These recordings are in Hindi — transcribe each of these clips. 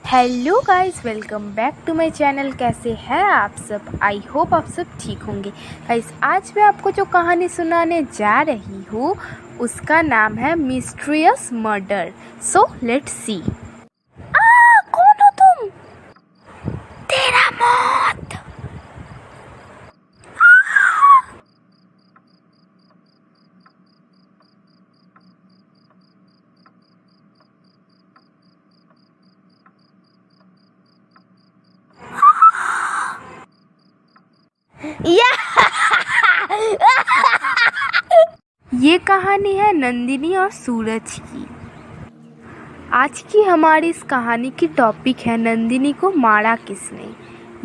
Hello guys, welcome back to my channel. कैसे हैं आप सब? आई होप आप सब ठीक होंगे। गाइस, आज मैं आपको जो कहानी सुनाने जा रही हूँ उसका नाम है mysterious murder. So let's see. कौन हो तुम? तेरा मौत। ये कहानी है नंदिनी और सूरज की। आज की हमारी इस कहानी की टॉपिक है नंदिनी को मारा किसने।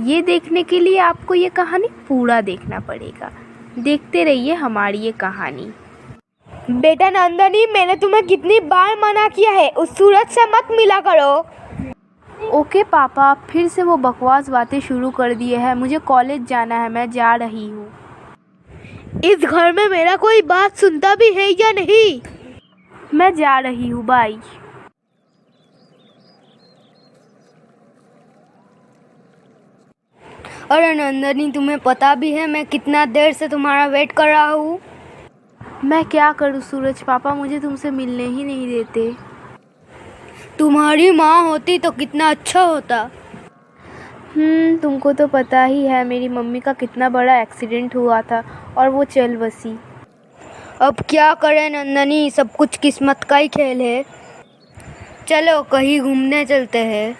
ये देखने के लिए आपको ये कहानी पूरा देखना पड़ेगा। देखते रहिए हमारी ये कहानी। बेटा नंदनी, मैंने तुम्हें कितनी बार मना किया है, उस सूरज से मत मिला करो। ओके पापा, आप फिर से वो बकवास बातें शुरू कर दिए हैं। मुझे कॉलेज जाना है, मैं जा रही हूँ। इस घर में मेरा कोई बात सुनता भी है या नहीं? मैं जा रही हूँ, बाय। अरे नंदनी, तुम्हें पता भी है मैं कितना देर से तुम्हारा वेट कर रहा हूँ। मैं क्या करूँ सूरज? पापा मुझे तुमसे मिलने ही नहीं देते। तुम्हारी माँ होती तो कितना अच्छा होता। तुमको तो पता ही है मेरी मम्मी का कितना बड़ा एक्सीडेंट हुआ था और वो चल बसी। अब क्या करें नंदनी, सब कुछ किस्मत का ही खेल है। चलो कहीं घूमने चलते हैं।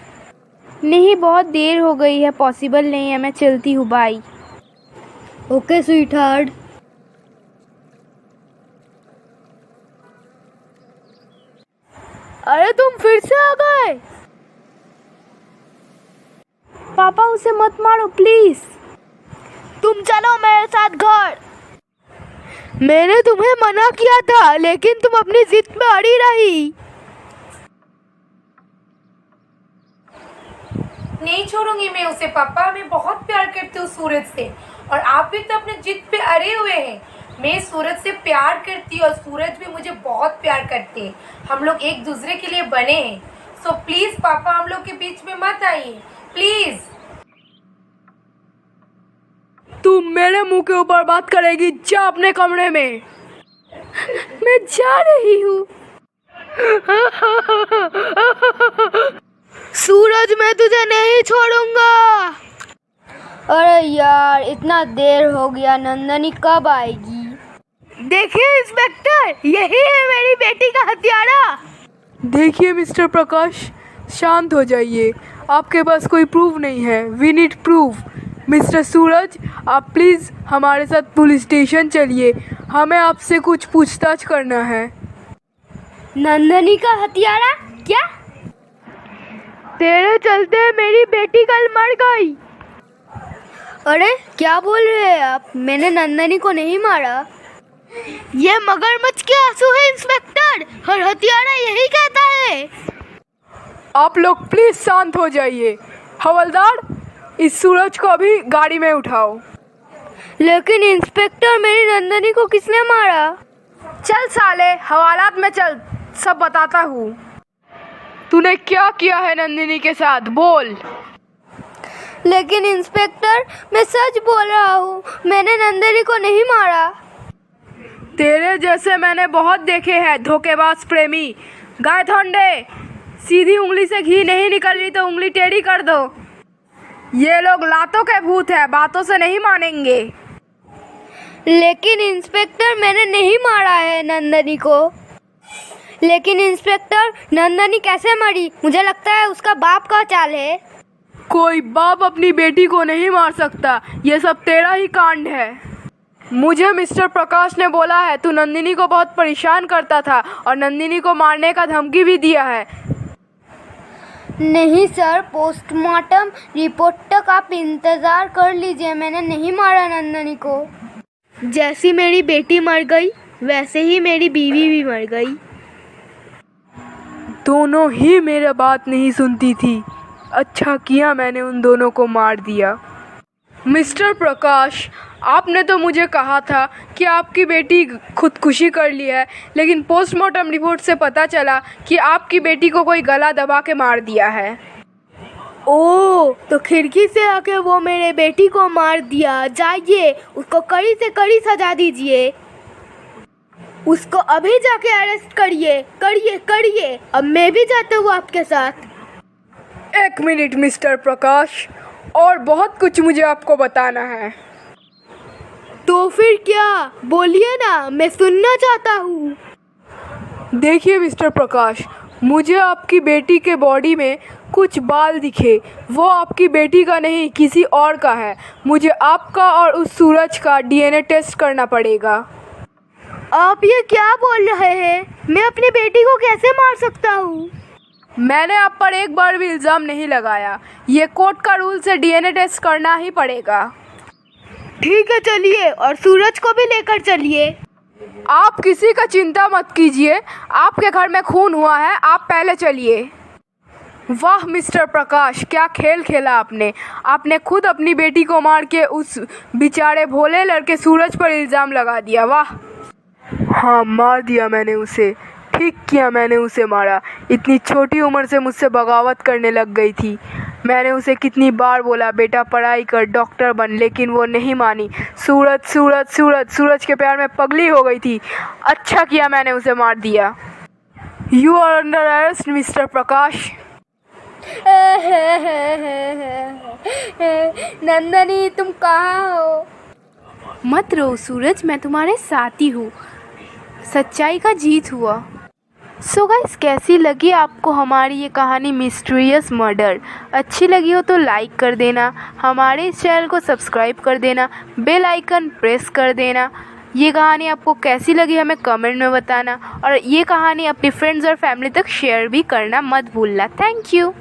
नहीं, बहुत देर हो गई है, पॉसिबल नहीं है, मैं चलती हूँ, बाय। Okay sweetheart. अरे तुम फिर से आ गए? पापा उसे मत मारो प्लीज। तुम चलो मेरे साथ घर। मैंने तुम्हें मना किया था लेकिन तुम अपनी जिद पे अड़ी रही। नहीं छोड़ूंगी मैं उसे पापा। मैं बहुत प्यार करती हूँ सूरज से, और आप भी तो अपने जिद पे अड़े हुए हैं। मैं सूरज से प्यार करती हूँ और सूरज भी मुझे बहुत प्यार करते हैं। हम लोग एक दूसरे के लिए बने हैं। सो प्लीज पापा, हम लोग के बीच में मत आइए प्लीज। तुम मेरे मुंह के ऊपर बात करेगी? जा अपने कमरे में। मैं जा रही हूँ। सूरज, मैं तुझे नहीं छोड़ूंगा। अरे यार, इतना देर हो गया, नंदनी कब आएगी? देखिए इंस्पेक्टर, यही है मेरी बेटी का हत्यारा। देखिए मिस्टर प्रकाश, शांत हो जाइए। आपके पास कोई प्रूफ नहीं है। We need proof. Mister Suraj, आप प्लीज़ हमारे साथ पुलिस स्टेशन चलिए। हमें आपसे कुछ पूछताछ करना है। नंदनी का हत्यारा? क्या? तेरे चलते मेरी बेटी कल मर गई। अरे क्या बोल रहे हैं आप? मैंने नंदनी को नहीं मारा। ये मगरमच्छ के आंसू है इंस्पेक्टर, हर हत्यारा यही कहता है। आप लोग प्लीज़ शांत हो जाइए। हवलदार, इस सूरज को अभी गाड़ी में उठाओ। लेकिन इंस्पेक्टर, मेरी नंदनी को किसने मारा? चल साले, हवालात में चल, सब बताता हूँ। तूने क्या किया है नंदिनी के साथ, बोल। लेकिन इंस्पेक्टर, मैं सच बोल रहा हूँ, मैंने नंदनी को नहीं मारा। तेरे जैसे मैंने बहुत देखे हैं धोखेबाज प्रेमी। गायथोंडे, सीधी उंगली से घी नहीं निकल रही तो उंगली टेढ़ी कर दो। ये लोग लातों के भूत है, बातों से नहीं मानेंगे। लेकिन इंस्पेक्टर, मैंने नहीं मारा है नंदनी को। लेकिन इंस्पेक्टर, नंदनी कैसे मरी? मुझे लगता है उसका बाप का चाल है। कोई बाप अपनी बेटी को नहीं मार सकता, ये सब तेरा ही कांड है। मुझे मिस्टर प्रकाश ने बोला है तू नंदिनी को बहुत परेशान करता था और नंदिनी को मारने का धमकी भी दिया है। नहीं सर, पोस्टमार्टम रिपोर्ट तक आप इंतज़ार कर लीजिए। मैंने नहीं मारा नंदनी को। जैसी मेरी बेटी मर गई वैसे ही मेरी बीवी भी मर गई। दोनों ही मेरा बात नहीं सुनती थी। अच्छा किया मैंने उन दोनों को मार दिया। मिस्टर प्रकाश, आपने तो मुझे कहा था कि आपकी बेटी खुदकुशी कर ली है, लेकिन पोस्टमार्टम रिपोर्ट से पता चला कि आपकी बेटी को कोई गला दबा के मार दिया है। ओ, तो खिड़की से आके वो मेरे बेटी को मार दिया। जाइए, उसको कड़ी से कड़ी सजा दीजिए। उसको अभी जाके अरेस्ट करिए, करिए करिए। अब मैं भी जाता हूँ आपके साथ। एक मिनट मिस्टर प्रकाश, और बहुत कुछ मुझे आपको बताना है। तो फिर क्या? बोलिए ना, मैं सुनना चाहता हूँ। देखिए मिस्टर प्रकाश, मुझे आपकी बेटी के बॉडी में कुछ बाल दिखे, वो आपकी बेटी का नहीं किसी और का है। मुझे आपका और उस सूरज का डीएनए टेस्ट करना पड़ेगा। आप ये क्या बोल रहे हैं? मैं अपनी बेटी को कैसे मार सकता हूँ? मैंने आप पर एक बार भी इल्ज़ाम नहीं लगाया। ये कोर्ट का रूल्स है, डीएनए टेस्ट करना ही पड़ेगा। ठीक है, चलिए, और सूरज को भी लेकर चलिए। आप किसी का चिंता मत कीजिए, आपके घर में खून हुआ है, आप पहले चलिए। वाह मिस्टर प्रकाश, क्या खेल खेला आपने। आपने खुद अपनी बेटी को मार के उस बेचारे भोले लड़के सूरज पर इल्ज़ाम लगा दिया। वाह। हाँ, मार दिया मैंने उसे। ठीक किया, मैंने उसे मारा। इतनी छोटी उम्र से मुझसे बगावत करने लग गई थी। मैंने उसे कितनी बार बोला बेटा पढ़ाई कर, डॉक्टर बन, लेकिन वो नहीं मानी। सूरज सूरज सूरज सूरज के प्यार में पगली हो गई थी। अच्छा किया मैंने उसे मार दिया। You are under arrest mister Prakash. Nandini, तुम कहाँ हो? मत रो सूरज, मैं तुम्हारे साथ ही हूँ। सच्चाई का जीत हुआ। सो गाइस, कैसी लगी आपको हमारी ये कहानी मिस्टीरियस मर्डर? अच्छी लगी हो तो लाइक कर देना, हमारे इस चैनल को सब्सक्राइब कर देना, बेल आइकन प्रेस कर देना। ये कहानी आपको कैसी लगी हमें कमेंट में बताना, और ये कहानी अपनी फ्रेंड्स और फैमिली तक शेयर भी करना मत भूलना। Thank you.